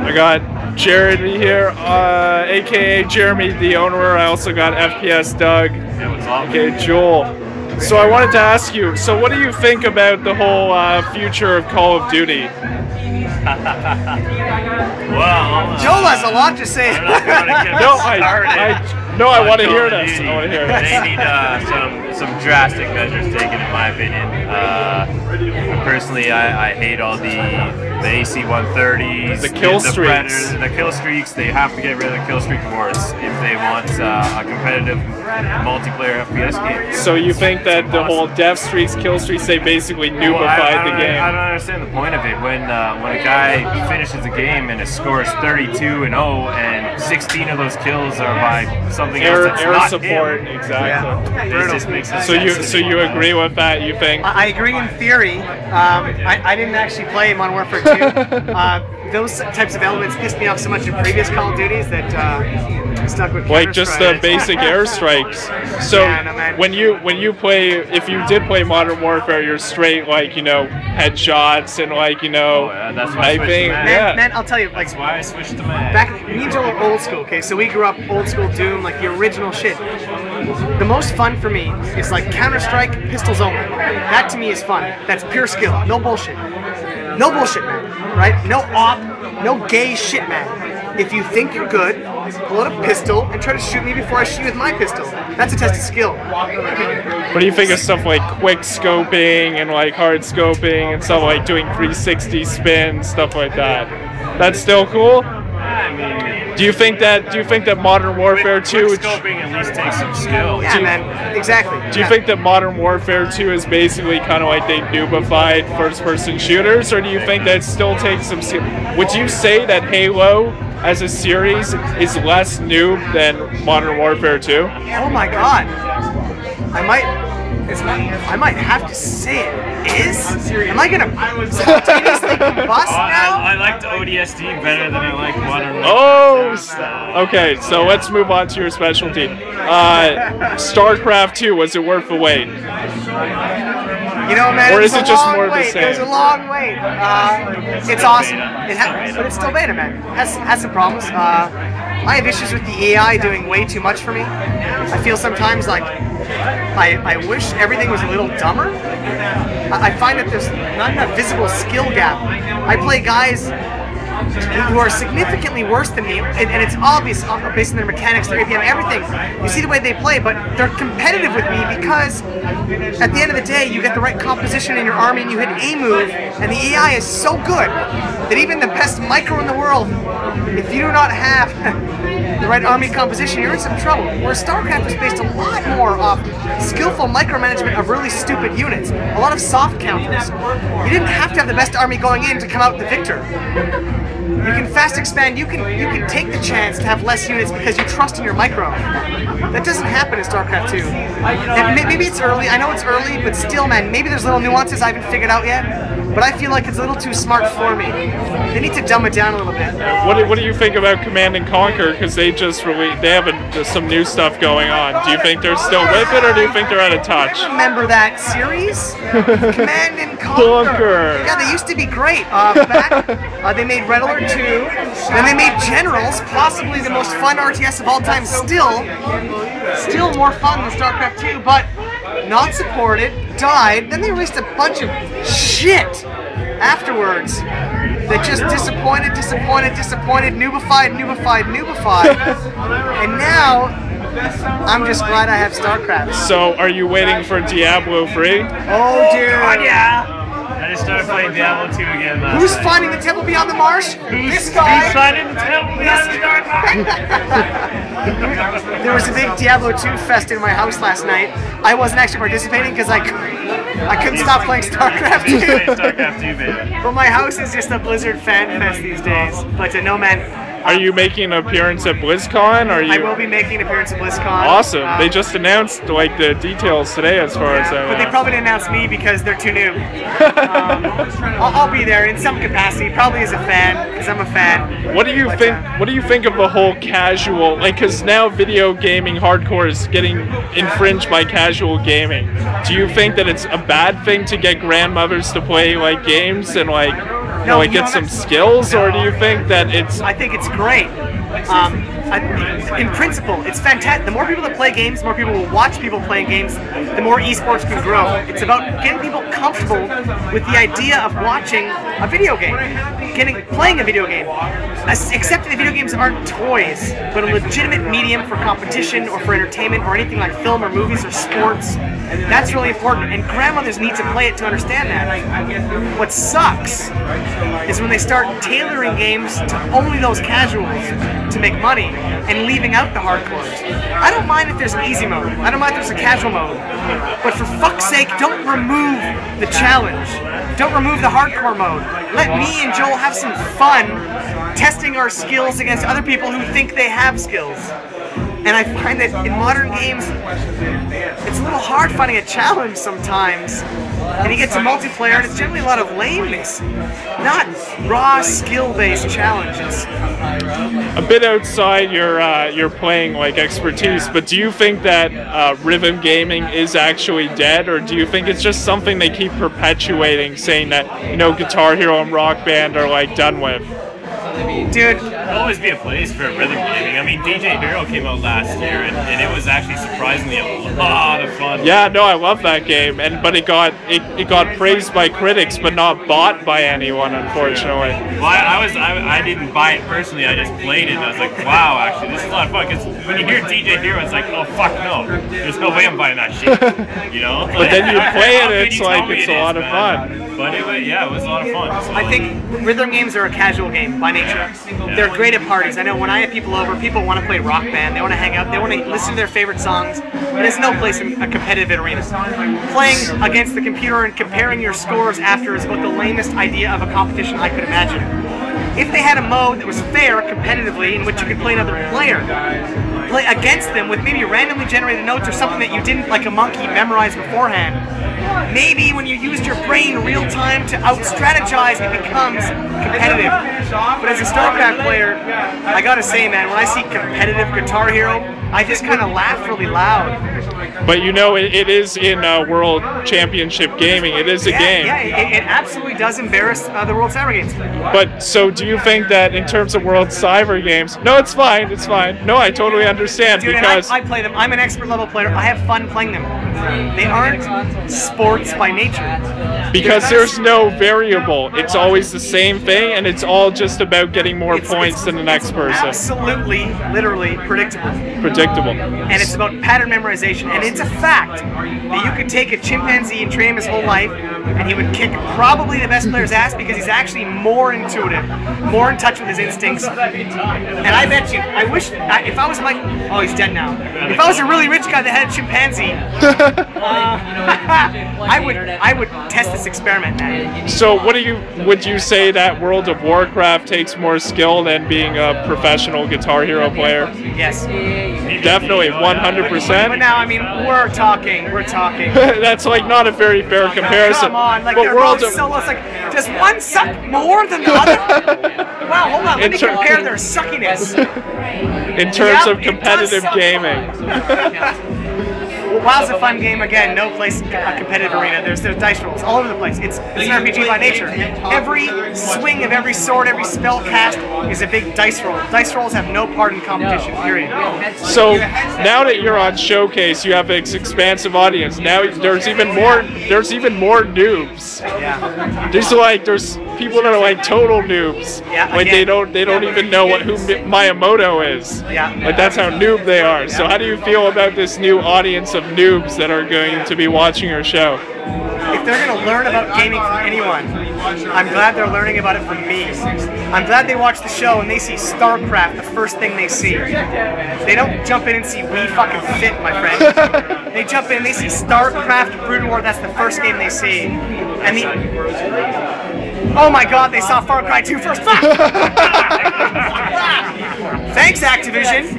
I got Jarett here, aka Jeremy the owner. I also got FPS Doug, aka Joel. So I wanted to ask you, so what do you think about the whole future of Call of Duty? Well, Joel has a lot to say. I want to hear this. I want to hear this. They need some drastic measures taken, in my opinion. Personally, I hate all the AC-130s, the kill streaks. The kill streaks. They have to get rid of the kill streak rewards if they want a competitive multiplayer FPS game. So you think that the whole death streaks, kill streaks, they basically noobified the game? I don't understand the point of it. When a guy finishes a game and it scores 32-0 and 16 of those kills are by something else that's air not support, him. exactly. Yeah. It just makes sense. So you agree with that? You think? I agree in theory. I didn't actually play Modern Warfare 2. Those types of elements pissed me off so much in previous Call of Duties that I stuck with like just the basic airstrikes. So yeah, no, when you play, if you did play Modern Warfare, you're straight like headshots and that's why sniping. Man, I'll tell you, that's why I switched to my. Back me and Joel are old school. Okay, so we grew up old school Doom, like the original shit. The most fun for me is like Counter-Strike, pistols only. That to me is fun. That's pure skill. No bullshit. No bullshit, man. Right? No op, no gay shit, man. If you think you're good, pull out a pistol and try to shoot me before I shoot you with my pistol. That's a test of skill. What do you think of stuff like quick scoping and like hard scoping and stuff like doing 360 spins, stuff like that? That's still cool? I mean, do you think that Modern Warfare 2 scoping at least takes some skill? Yeah, man. Exactly. Do you think that Modern Warfare 2 is basically kind of like they noobified first-person shooters, or do you think that still takes some skill? Would you say that Halo as a series is less noob than Modern Warfare 2? Oh my god. I might have to say it is. Am I gonna spontaneously combust now? I liked ODST better than I like Modern Warfare. Oh, okay. So let's move on to your specialty. StarCraft 2, was it worth the wait? You know, man, or is it just more of the same? It was a long wait. It's awesome. But it's still beta, man. Has some problems. I have issues with the AI doing way too much for me. I feel sometimes like I wish everything was a little dumber. I find that there's not enough visible skill gap. I play guys who are significantly worse than me, and it's obvious based on their mechanics, their APM, everything. You see the way they play, but they're competitive with me because at the end of the day, you get the right composition in your army and you hit a move, and the AI is so good that even the best micro in the world, if you do not have the right army composition, you're in some trouble. Whereas StarCraft was based a lot more off skillful micromanagement of really stupid units, a lot of soft counters. You didn't have to have the best army going in to come out the victor. You can fast expand, you can take the chance to have less units because you trust in your micro. That doesn't happen in StarCraft 2. And maybe it's early, I know it's early, but still, man, maybe there's little nuances I haven't figured out yet. But I feel like it's a little too smart for me. They need to dumb it down a little bit. What do you think about Command and Conquer? Because they just they have some new stuff going on. Do you think they're still with it, or do you think they're out of touch? I remember that series, Command and Conquer. Yeah, they used to be great. They made Red Alert 2, then they made Generals, possibly the most fun RTS of all time. Still more fun than StarCraft 2, but not supported, died, then they released a bunch of shit afterwards that just disappointed, noobified. And now, I'm just glad I have StarCraft. So, are you waiting for Diablo 3? Oh, dude. God, yeah. I just started playing Diablo 2 again last Who's night. finding the Temple Beyond the Marsh? This guy. Who's finding the Temple Beyond the Marsh? There was a big Diablo 2 fest in my house last night. I wasn't actually participating because I couldn't stop playing StarCraft 2. StarCraft 2, baby. But my house is just a Blizzard fan fest these days. But no, man. Are you making an appearance at BlizzCon? I will be making an appearance at BlizzCon. Awesome. They just announced like the details today, as far as I know. But they probably didn't announce me because they're too new. I'll be there in some capacity, probably as a fan, because I'm a fan. What do you think? What do you think of the whole casual? Like, because now video gaming hardcore is getting infringed by casual gaming. Do you think that it's a bad thing to get grandmothers to play like games and like No, like get some skills, or do you think that it's? I think it's great. In principle, it's fantastic. The more people that play games, the more people will watch people playing games, the more esports can grow. It's about getting people comfortable with the idea of watching a video game, playing a video game, accepting that video games aren't toys, but a legitimate medium for competition or for entertainment or anything like film or movies or sports. That's really important, and grandmothers need to play it to understand that. What sucks is when they start tailoring games to only those casuals to make money and leaving out the hardcores. I don't mind if there's an easy mode. I don't mind if there's a casual mode. But for fuck's sake, don't remove the challenge. Don't remove the hardcore mode. Let me and Joel have some fun testing our skills against other people who think they have skills. And I find that in modern games, it's a little hard finding a challenge sometimes. And you get to multiplayer, and it's generally a lot of lameness, not raw skill-based challenges. A bit outside your playing like expertise, but do you think that rhythm gaming is actually dead, or do you think it's just something they keep perpetuating, saying that, you know, Guitar Hero and Rock Band are like done with? Dude, there'll always be a place for rhythm gaming. I mean, DJ Hero came out last year, and it was actually surprisingly a lot of fun. Yeah, no, I love that game, but it got praised by critics, but not bought by anyone, unfortunately. Well, I didn't buy it personally. I just played it, and I was like, wow, actually, this is a lot of fun. Because when you hear DJ Hero, it's like, oh fuck no, there's no way I'm buying that shit. You know? But then you play it, it's like it's a lot of fun. But it was a lot of fun. So. I think rhythm games are a casual game by nature. They're great at parties. I know when I have people over, people want to play Rock Band, they want to hang out, they want to listen to their favorite songs, and there's no place in a competitive arena. Playing against the computer and comparing your scores after is about the lamest idea of a competition I could imagine. If they had a mode that was fair competitively in which you could play another player, play against them with maybe randomly generated notes or something that you didn't, like a monkey, memorize beforehand, maybe when you used your brain real time to out-strategize, it becomes competitive. But as a StarCraft player, I gotta say, man, when I see competitive Guitar Hero, I just kind of laugh really loud. But you know, it is in World Championship Gaming. It is a game. Yeah, it absolutely does embarrass the World Cyber Games. But so do you think that in terms of World Cyber Games, no, it's fine, it's fine. No, I totally understand. Dude, because I play them. I'm an expert level player. I have fun playing them. They aren't sports by nature. Because there's no variable. It's always the same thing, and it's all just about getting more points than the next person. Absolutely, literally predictable. Predictable. And it's about pattern memorization. And it's a fact that you could take a chimpanzee and train him his whole life, and he would kick probably the best player's ass because he's actually more intuitive, more in touch with his instincts. And I bet you, I wish, if I was like, oh, he's dead now. If I was a really rich guy that had a chimpanzee, I would test this experiment, man. So would you say that World of Warcraft takes more skill than being a professional Guitar Hero player? Yes. Definitely, 100%. But now, I mean, we're talking. That's like not a very fair comparison. Come on, like but they're World both so, it's like, does one suck more than the other? Wow, hold on, let me compare their suckiness. In terms of competitive gaming. Well, WoW's a fun game, again, no place a competitive arena. There's dice rolls all over the place. It's an RPG by nature. Every swing of every sword, every spell cast is a big dice roll. Dice rolls have no part in competition, period. So now that you're on Showcase, you have this expansive audience. Now there's even more noobs. Yeah. There's people that are like total noobs. Yeah, like they don't even know who Miyamoto is. Yeah. Like that's how noob they are. So how do you feel about this new audience of noobs that are going to be watching your show? If they're going to learn about gaming from anyone, I'm glad they're learning about it from me. I'm glad they watch the show and they see StarCraft the first thing they see. They don't jump in and see We Fucking Fit, my friend. They jump in, they see StarCraft Brood War, that's the first game they see. And oh my god, they saw Far Cry 2 first. Thanks, Activision.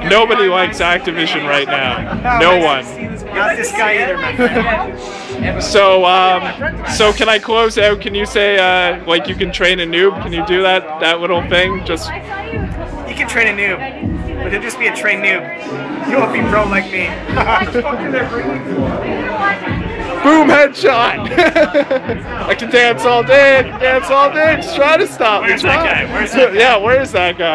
Nobody likes Activision right now. No one. Not this guy either, my friend. So can I close out? Can you say like you can train a noob? Can you do that little thing? Just you can train a noob, but he'll just be a trained noob. You won't be pro like me. Boom, headshot. I can dance all day. I can dance all day. Just try to stop me. Where's that guy? Where's that guy? Yeah, where's that guy?